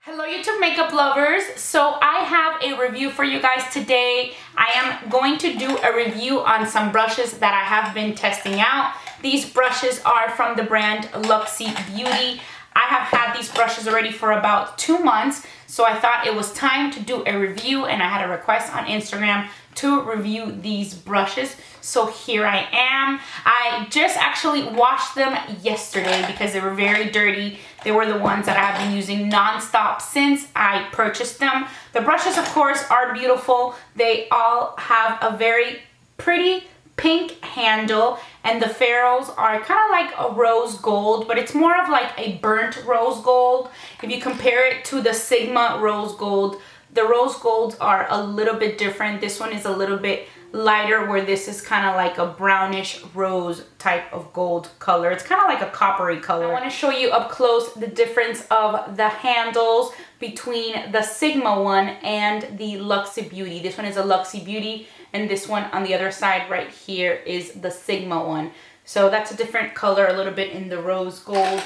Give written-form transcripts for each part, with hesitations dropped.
Hello YouTube makeup lovers. So I have a review for you guys today. I am going to do a review on some brushes that I have been testing out. These brushes are from the brand Luxie Beauty. I have had these brushes already for about 2 months, so I thought it was time to do a review, and I had a request on Instagram to review these brushes. So here I am. I just actually washed them yesterday because they were very dirty. They were the ones that I have been using non-stop since I purchased them. The brushes, of course, are beautiful. They all have a very pretty pink handle, and the ferrules are kind of like a rose gold, but it's more of like a burnt rose gold. If you compare it to the Sigma rose gold, the rose golds are a little bit different. This one is a little bit lighter, where this is kind of like a brownish rose type of gold color. It's kind of like a coppery color. I want to show you up close the difference of the handles between the Sigma one and the Luxie Beauty. This one is a Luxie Beauty, and this one on the other side right here is the Sigma one. So that's a different color, a little bit in the rose gold,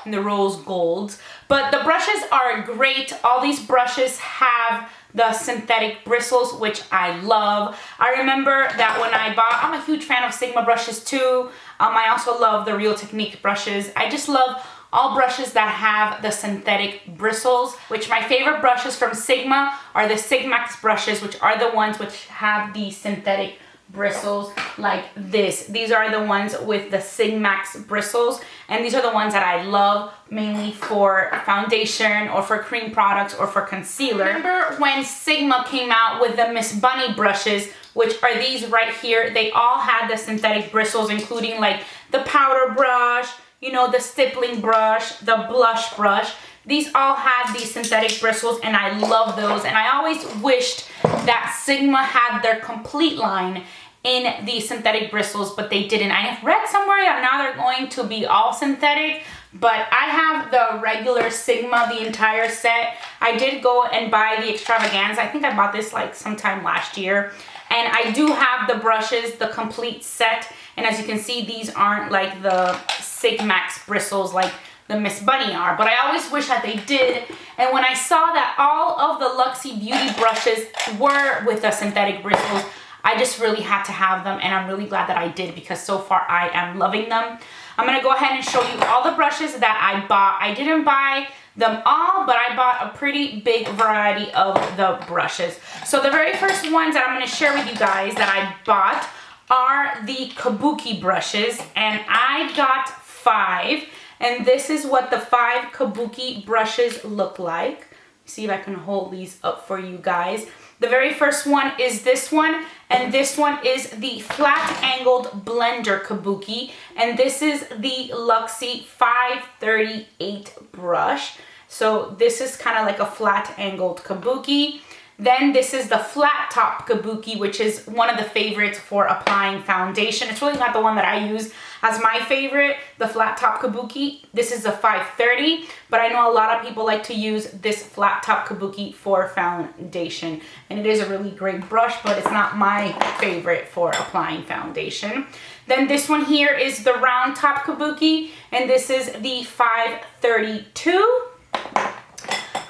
in the rose golds. But the brushes are great. All these brushes have the synthetic bristles, which I love. I remember that when I bought, I'm a huge fan of Sigma brushes too. I also love the Real Technique brushes. I just love all brushes that have the synthetic bristles, which my favorite brushes from Sigma are the Sigmax brushes, which are the ones which have the synthetic bristles like this. These are the ones with the Sigmax bristles, and these are the ones that I love mainly for foundation or for cream products or for concealer. Remember when Sigma came out with the Miss Bunny brushes, which are these right here? They all had the synthetic bristles, including like the powder brush, you know, the stippling brush, the blush brush. These all have these synthetic bristles, and I love those. And I always wished that Sigma had their complete line in the synthetic bristles, but they didn't. I have read somewhere that now they're going to be all synthetic, but I have the regular Sigma, the entire set. I did go and buy the Extravaganza. I think I bought this like sometime last year. And I do have the brushes, the complete set. And as you can see, these aren't like the Sigmax bristles like the Miss Bunny are, but I always wish that they did. And when I saw that all of the Luxie Beauty brushes were with the synthetic bristles, I just really had to have them, and I'm really glad that I did, because so far I am loving them. I'm gonna go ahead and show you all the brushes that I bought. I didn't buy them all, but I bought a pretty big variety of the brushes. So the very first ones that I'm gonna share with you guys that I bought are the Kabuki brushes, and I got 5. And this is what the 5 Kabuki brushes look like. See if I can hold these up for you guys. The very first one is this one, and this one is the flat angled blender Kabuki, and this is the Luxie 538 brush. So this is kind of like a flat angled Kabuki. Then this is the flat top Kabuki, which is one of the favorites for applying foundation. It's really not the one that I use as my favorite, the flat top Kabuki. This is a 530, but I know a lot of people like to use this flat top Kabuki for foundation. And it is a really great brush, but it's not my favorite for applying foundation. Then this one here is the round top Kabuki, and this is the 532.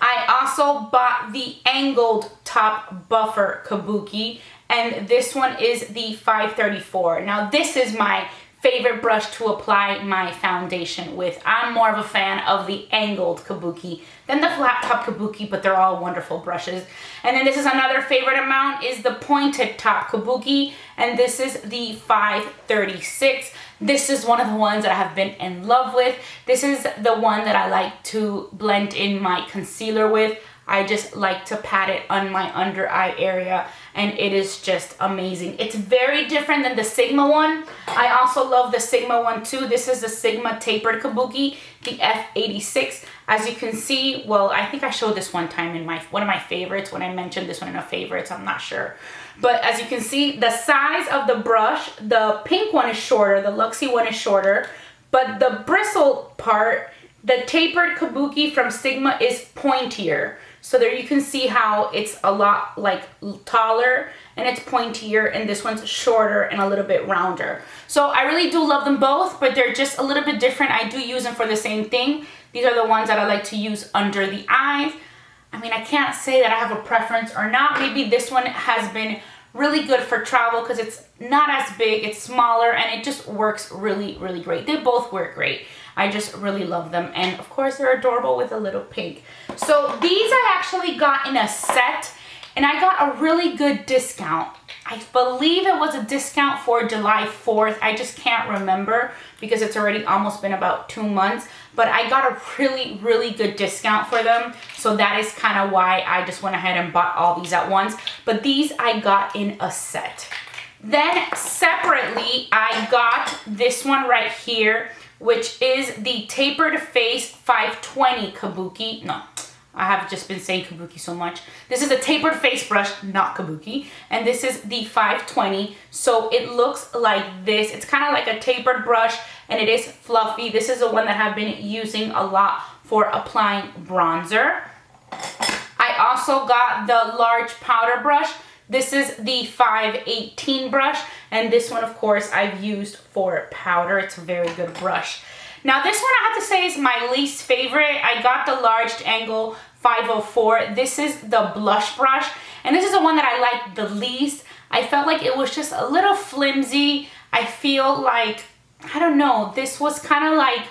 I also bought the angled top buffer Kabuki, and this one is the 534. Now this is my favorite brush to apply my foundation with. I'm more of a fan of the angled Kabuki than the flat top Kabuki, but they're all wonderful brushes. And then this is another favorite of mine, is the pointed top Kabuki, and this is the 536. This is one of the ones that I have been in love with. This is the one that I like to blend in my concealer with. I just like to pat it on my under eye area, and it is just amazing. It's very different than the Sigma one. I also love the Sigma one too. This is the Sigma Tapered Kabuki, the F86. As you can see, well, I think I showed this one time in one of my favorites, when I mentioned this one in a favorites, I'm not sure. But as you can see, the size of the brush, the pink one is shorter, the Luxie one is shorter, but the bristle part, the Tapered Kabuki from Sigma is pointier. So there you can see how it's a lot like taller and it's pointier, and this one's shorter and a little bit rounder. So I really do love them both, but they're just a little bit different. I do use them for the same thing. These are the ones that I like to use under the eyes. I mean, I can't say that I have a preference or not. Maybe this one has been really good for travel because it's not as big, it's smaller, and it just works really, really great. They both work great. I just really love them. And of course, they're adorable with a little pink. So these I actually got in a set, and I got a really good discount. I believe it was a discount for July 4th. I just can't remember because it's already almost been about 2 months. But I got a really, really good discount for them. So that is kind of why I just went ahead and bought all these at once. But these I got in a set. Then separately, I got this one right here, which is the Tapered Face 520 Kabuki. No, I have just been saying Kabuki so much. This is a tapered face brush, not Kabuki. And this is the 520. So it looks like this. It's kind of like a tapered brush, and it is fluffy. This is the one that I've been using a lot for applying bronzer. I also got the large powder brush. This is the 518 brush, and this one, of course, I've used for powder. It's a very good brush. Now, this one I have to say is my least favorite. I got the large angle 504. This is the blush brush, and this is the one that I like the least. I felt like it was just a little flimsy. I feel like, I don't know, this was kind of like,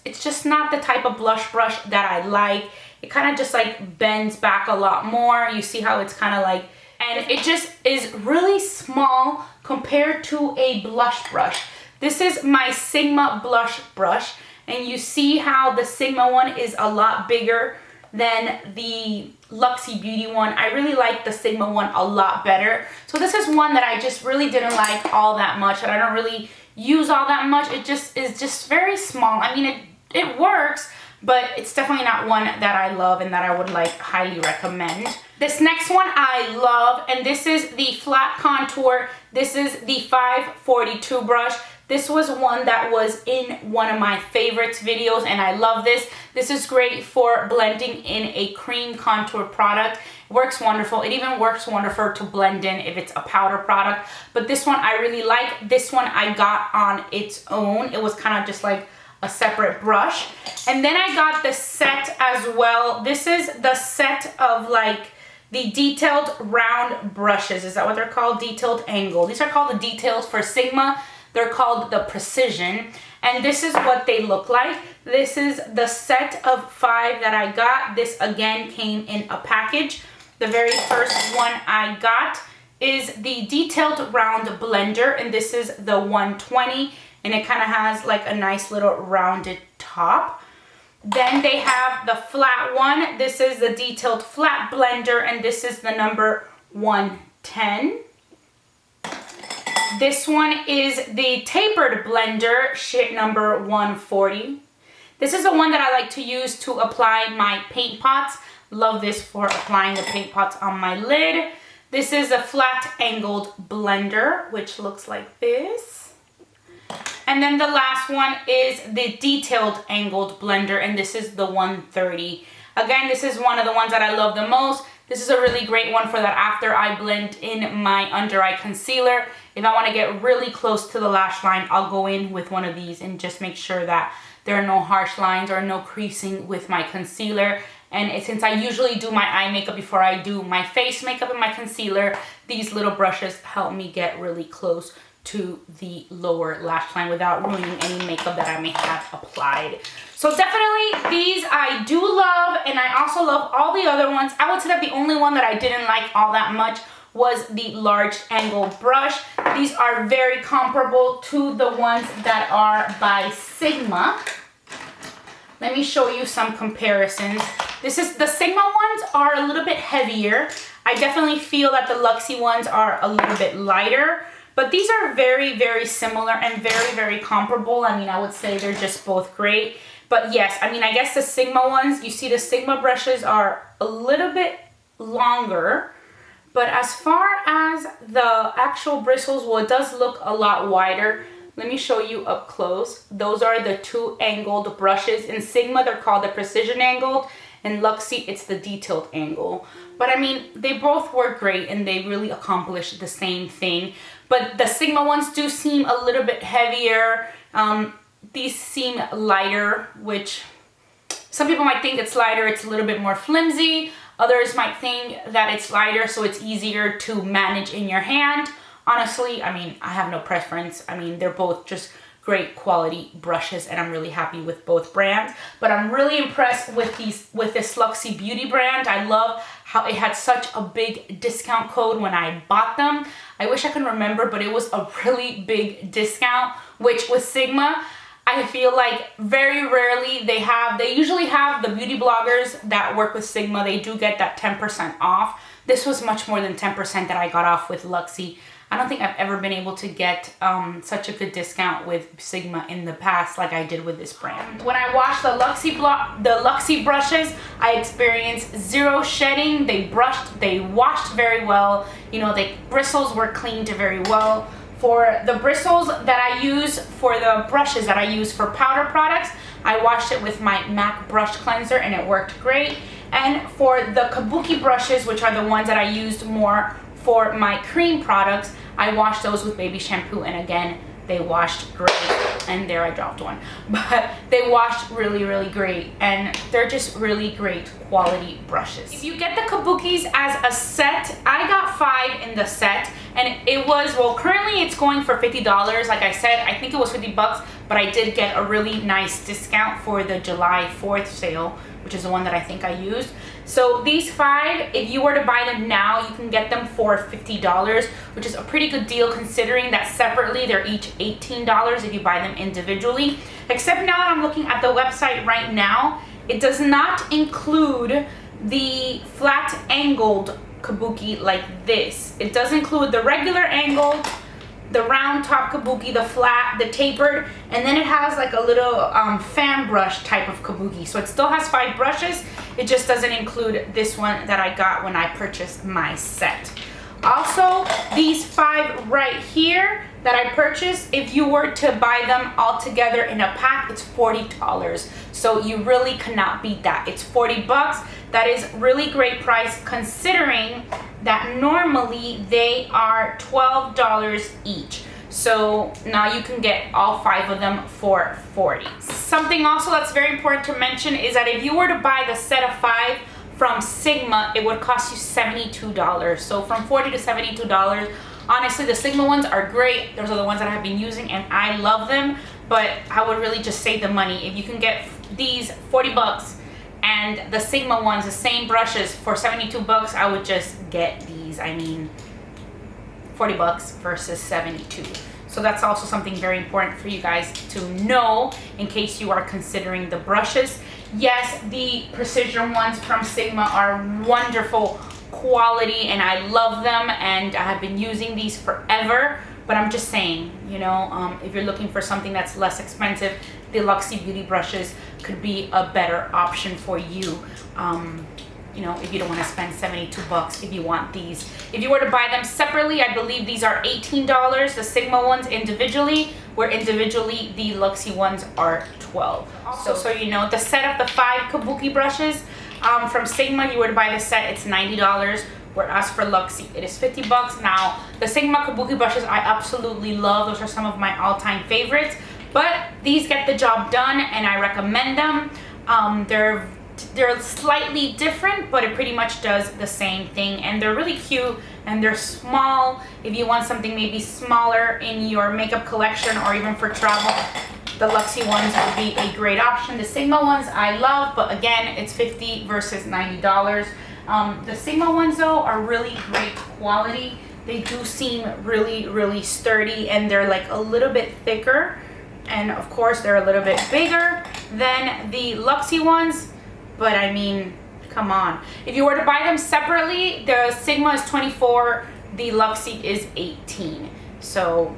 it's just not the type of blush brush that I like. It kind of just like bends back a lot more. You see how it's kind of like, and it just is really small compared to a blush brush. This is my Sigma blush brush, and you see how the Sigma one is a lot bigger than the Luxie Beauty one. I really like the Sigma one a lot better. So this is one that I just really didn't like all that much, and I don't really use all that much. It just is just very small. I mean, it works, but it's definitely not one that I love and that I would like highly recommend. This next one I love, and this is the flat contour. This is the 542 brush. This was one that was in one of my favorites videos, and I love this. This is great for blending in a cream contour product. It works wonderful. It even works wonderful to blend in if it's a powder product. But this one I really like. This one I got on its own. It was kind of just like a separate brush. And then I got the set as well. This is the set of like the detailed round brushes. Is that what they're called? Detailed angle. These are called the details for Sigma. They're called the Precision. And this is what they look like. This is the set of 5 that I got. This again came in a package. The very first one I got is the detailed round blender, and this is the 120, and it kind of has like a nice little rounded top. Then they have the flat one. This is the detailed flat blender, and this is the number 110. This one is the tapered blender, shade number 140. This is the one that I like to use to apply my paint pots. Love this for applying the paint pots on my lid. This is a flat angled blender, which looks like this. And then the last one is the detailed angled blender, and this is the 130. Again, this is one of the ones that I love the most. This is a really great one for that after I blend in my under eye concealer. If I want to get really close to the lash line, I'll go in with one of these and just make sure that there are no harsh lines or no creasing with my concealer. And since I usually do my eye makeup before I do my face makeup and my concealer, these little brushes help me get really close to the lower lash line without ruining any makeup that I may have applied. So definitely these I do love, and I also love all the other ones. I would say that the only one that I didn't like all that much was the large angle brush. These are very comparable to the ones that are by Sigma. Let me show you some comparisons. This is the Sigma ones are a little bit heavier. I definitely feel that the Luxie ones are a little bit lighter, but these are very, very similar and very, very comparable. I mean, I would say they're just both great. But yes, I mean, I guess the Sigma ones, you see the Sigma brushes are a little bit longer, but as far as the actual bristles, well, it does look a lot wider. Let me show you up close. Those are the 2 angled brushes. In Sigma, they're called the Precision Angled. In Luxie, it's the Detailed Angle. But I mean, they both work great and they really accomplish the same thing. But the Sigma ones do seem a little bit heavier. These seem lighter, which Some people might think it's lighter, it's a little bit more flimsy. Others might think that it's lighter, so it's easier to manage in your hand. Honestly, I mean, I have no preference. I mean, they're both just great quality brushes, and I'm really happy with both brands. But I'm really impressed with this Luxie Beauty brand. I love how it had such a big discount code when I bought them. I wish I could remember, but it was a really big discount, which with Sigma, I feel like very rarely they usually have the beauty bloggers that work with Sigma, they do get that 10% off. This was much more than 10% that I got off with Luxie. I don't think I've ever been able to get such a good discount with Sigma in the past like I did with this brand. When I washed the Luxie brushes, I experienced zero shedding. They washed very well. You know, the bristles were cleaned very well. For the bristles that I use, for the brushes that I use for powder products, I washed it with my MAC brush cleanser and it worked great. And for the Kabuki brushes, which are the ones that I used more for my cream products, I washed those with baby shampoo, and again, they washed great. And there I dropped one. But they washed really, really great, and they're just really great quality brushes. If you get the Kabukis as a set, I got 5 in the set, and it was, well, currently it's going for $50. Like I said, I think it was 50 bucks, but I did get a really nice discount for the July 4th sale, which is the one that I think I used. So these 5, if you were to buy them now, you can get them for $50, which is a pretty good deal considering that separately they're each $18 if you buy them individually. Except now that I'm looking at the website right now, it does not include the flat angled Kabuki like this. It does include the regular angled, the round top Kabuki, the flat, the tapered, and then it has like a little fan brush type of Kabuki. So it still has 5 brushes, it just doesn't include this one that I got when I purchased my set. Also, these 5 right here that I purchased, if you were to buy them all together in a pack, it's $40. So you really cannot beat that. It's 40 bucks. That is really great price considering that normally they are $12 each. So now you can get all 5 of them for $40. Something also that's very important to mention is that if you were to buy the set of 5 from Sigma, it would cost you $72. So from $40 to $72. Honestly, the Sigma ones are great. Those are the ones that I have been using and I love them, but I would really just save the money. If you can get these 40 bucks and the Sigma ones, the same brushes for 72 bucks, I would just get these. I mean, 40 bucks versus 72. So that's also something very important for you guys to know in case you are considering the brushes. Yes, the precision ones from Sigma are wonderful quality and I love them and I have been using these forever, but I'm just saying, you know, if you're looking for something that's less expensive, the Luxie Beauty brushes could be a better option for you. You know, if you don't want to spend 72 bucks if you want these. If you were to buy them separately, I believe these are $18, the Sigma ones individually, where individually the Luxie ones are $12. Also, so you know, the set of the 5 Kabuki brushes from Sigma, if you were to buy the set, it's $90, whereas for Luxie, it is 50 bucks. Now, the Sigma Kabuki brushes I absolutely love. Those are some of my all-time favorites, but these get the job done and I recommend them. They're slightly different, but it pretty much does the same thing, and they're really cute and they're small. If you want something maybe smaller in your makeup collection or even for travel, the Luxie ones would be a great option. The Sigma ones I love, but again, it's $50 versus $90. The Sigma ones though are really great quality. They do seem really, really sturdy and they're like a little bit thicker. And of course, they're a little bit bigger than the Luxie ones. But I mean, come on. If you were to buy them separately, the Sigma is $24, the Luxie is $18. So,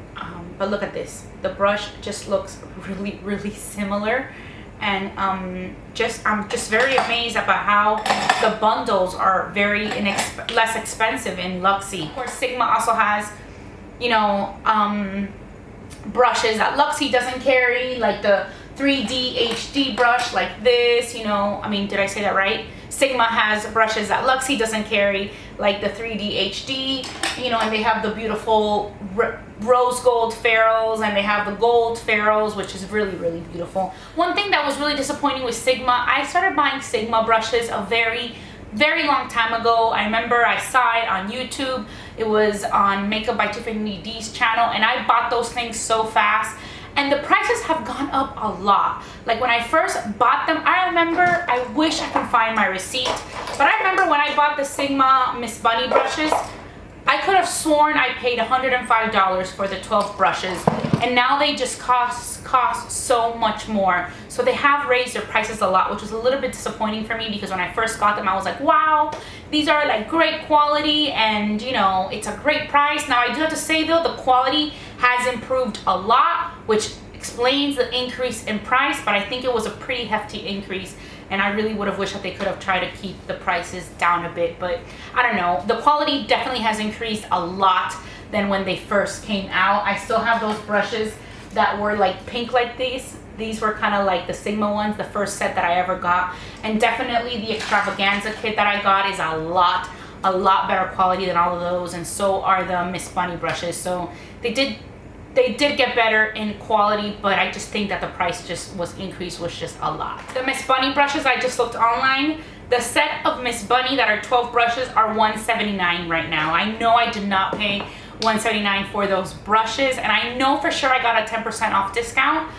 but look at this. The brush just looks really, really similar. And I'm just very amazed about how the bundles are very less expensive in Luxie. Of course, Sigma also has, you know, brushes that Luxie doesn't carry, like the 3D HD brush like this, you know, I mean, did I say that right? Sigma has brushes that Luxie doesn't carry, like the 3D HD, you know, and they have the beautiful rose gold ferrules, and they have the gold ferrules, which is really, really beautiful. One thing that was really disappointing with Sigma, I started buying Sigma brushes a very long time ago. I remember I saw it on YouTube. It was on Makeup by Tiffany D's channel, and I bought those things so fast. And the prices have gone up a lot. Like when I first bought them, I remember, I wish I could find my receipt, but I remember when I bought the Sigma Miss Bunny brushes, I could have sworn I paid $105 for the 12 brushes, and now they just cost so much more. So they have raised their prices a lot, which was a little bit disappointing for me, because when I first got them, I was like, wow, these are like great quality, and you know, it's a great price. Now I do have to say though, the quality has improved a lot, which explains the increase in price, but I think it was a pretty hefty increase, and I really would have wished that they could have tried to keep the prices down a bit. But I don't know, the quality definitely has increased a lot than when they first came out. I still have those brushes that were like pink like these. These were kind of like the Sigma ones, the first set that I ever got, and definitely the Extravaganza kit that I got is a lot better quality than all of those, and so are the Miss Bunny brushes. So they did get better in quality, but I just think that the price was just a lot. The Miss Bunny brushes, I just looked online. The set of Miss Bunny that are 12 brushes are $179 right now. I know I did not pay $179 for those brushes, and I know for sure I got a 10% off discount.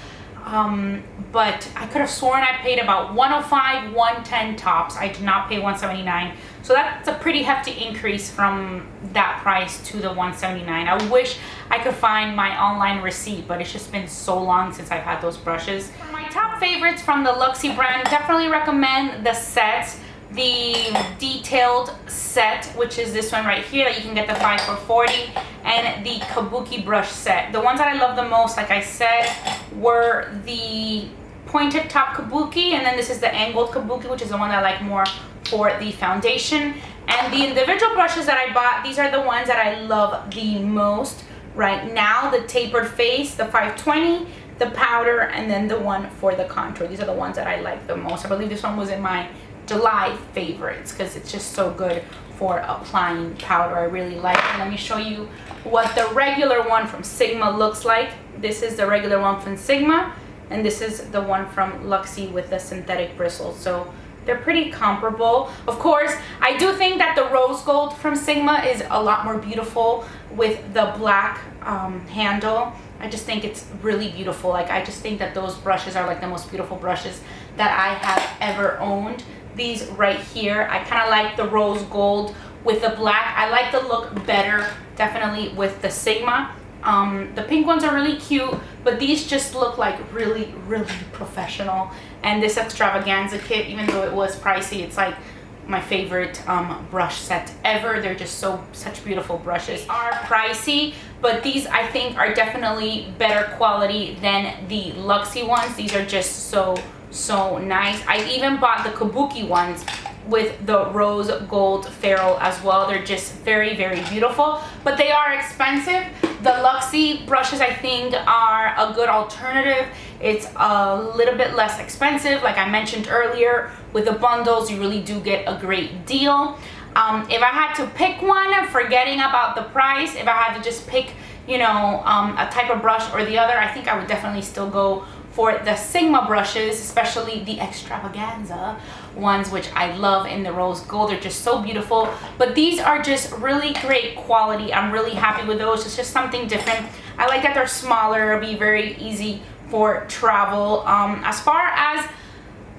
But I could have sworn I paid about $105, $110 tops. I did not pay $179. So that's a pretty hefty increase from that price to the $179. I wish I could find my online receipt, but it's just been so long since I've had those brushes. For my top favorites from the Luxie brand, definitely recommend the set. The detailed set, which is this one right here that you can get the 5 for $40, and the Kabuki brush set. The ones that I love the most, like I said, were the pointed top Kabuki, and then this is the angled Kabuki, which is the one that I like more for the foundation. And the individual brushes that I bought, these are the ones that I love the most right now. The tapered face, the 520, the powder, and then the one for the contour. These are the ones that I like the most. I believe this one was in my July favorites because it's just so good for applying powder. I really like it. Let me show you what the regular one from Sigma looks like. This is the regular one from Sigma, and this is the one from Luxie with the synthetic bristles. So they're pretty comparable. Of course, I do think that the rose gold from Sigma is a lot more beautiful with the black handle. I just think it's really beautiful. Like, I just think that those brushes are like the most beautiful brushes that I have ever owned. These right here, I kind of like the rose gold with the black. I like the look better, definitely, with the Sigma. The pink ones are really cute, but these just look like really professional. And this Extravaganza kit, even though it was pricey, it's like my favorite brush set ever. They're just such beautiful brushes. They are pricey, but these I think are definitely better quality than the Luxie ones. These are just so nice. I even bought the Kabuki ones with the rose gold ferrule as well. They're just very beautiful, but they are expensive. The Luxie brushes I think are a good alternative. It's a little bit less expensive. Like I mentioned earlier, with the bundles you really do get a great deal. If I had to pick one, forgetting about the price, if I had to just pick, you know, a type of brush or the other, I think I would definitely still go for the Sigma brushes, especially the Extravaganza ones, which I love in the rose gold. They're just so beautiful, but these are just really great quality. I'm really happy with those. It's just something different. I like that they're smaller. It'll be very easy for travel. As far as,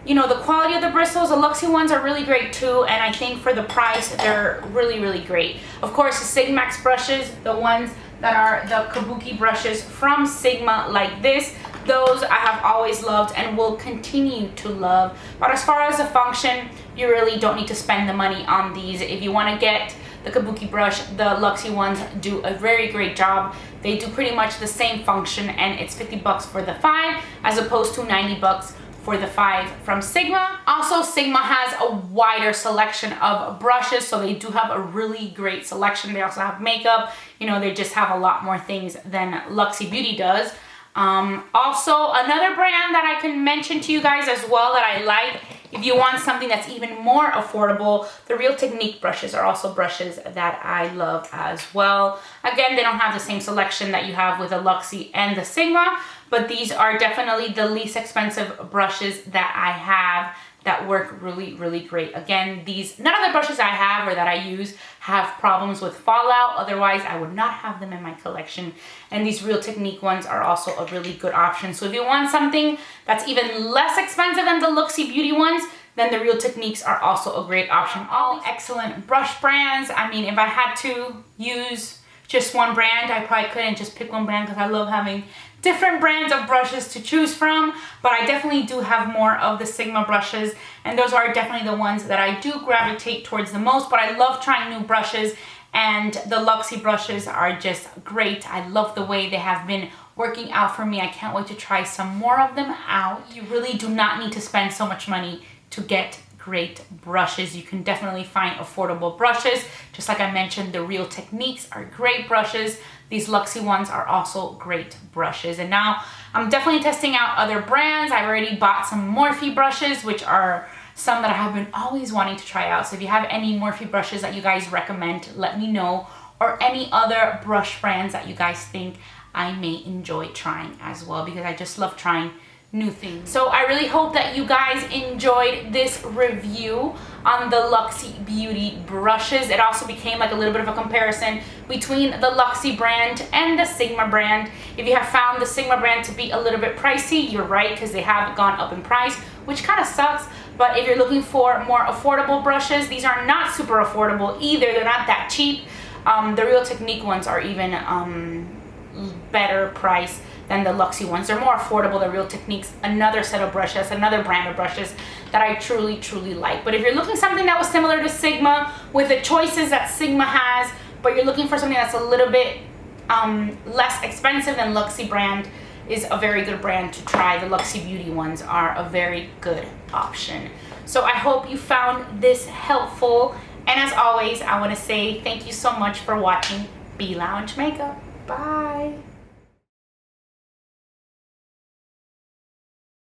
you know, the quality of the bristles, the Luxie ones are really great too, and I think for the price they're really great. Of course, the Sigmax brushes, the ones that are the Kabuki brushes from Sigma like this, those I have always loved and will continue to love. But as far as the function, you really don't need to spend the money on these. If you want to get the Kabuki brush, the Luxie ones do a very great job. They do pretty much the same function, and it's 50 bucks for the 5 as opposed to 90 bucks for the 5 from Sigma. Also, Sigma has a wider selection of brushes, so they do have a really great selection. They also have makeup. You know, they just have a lot more things than Luxie Beauty does. Also, another brand that I can mention to you guys as well that I like, if you want something that's even more affordable, the Real Technique brushes are also brushes that I love as well. Again, they don't have the same selection that you have with the Luxie and the Sigma, but these are definitely the least expensive brushes that I have that work really, really great. Again, none of the brushes I have or that I use have problems with fallout. Otherwise, I would not have them in my collection. And these Real Technique ones are also a really good option. So if you want something that's even less expensive than the Luxie Beauty ones, then the Real Techniques are also a great option. All excellent brush brands. I mean, if I had to use just one brand, I probably couldn't just pick one brand because I love having different brands of brushes to choose from, but I definitely do have more of the Sigma brushes, and those are definitely the ones that I do gravitate towards the most. But I love trying new brushes, and the Luxie brushes are just great. I love the way they have been working out for me. I can't wait to try some more of them out. You really do not need to spend so much money to get great brushes. You can definitely find affordable brushes. Just like I mentioned, the Real Techniques are great brushes. These Luxie ones are also great brushes. And now I'm definitely testing out other brands. I've already bought some Morphe brushes, which are some that I have been always wanting to try out. So if you have any Morphe brushes that you guys recommend, let me know. Or any other brush brands that you guys think I may enjoy trying as well, because I just love trying new things. So I really hope that you guys enjoyed this review on the Luxie Beauty brushes. It also became like a little bit of a comparison between the Luxie brand and the Sigma brand. If you have found the Sigma brand to be a little bit pricey, you're right, because they have gone up in price, which kind of sucks. But if you're looking for more affordable brushes, these are not super affordable either. They're not that cheap. The Real Technique ones are even better price than the Luxie ones. They're more affordable. The Real Techniques, another set of brushes, another brand of brushes that I truly, truly like. But if you're looking for something that was similar to Sigma with the choices that Sigma has, but you're looking for something that's a little bit less expensive, than Luxie brand is a very good brand to try. The Luxie Beauty ones are a very good option. So I hope you found this helpful. And as always, I want to say thank you so much for watching Be Lounge Makeup. Bye.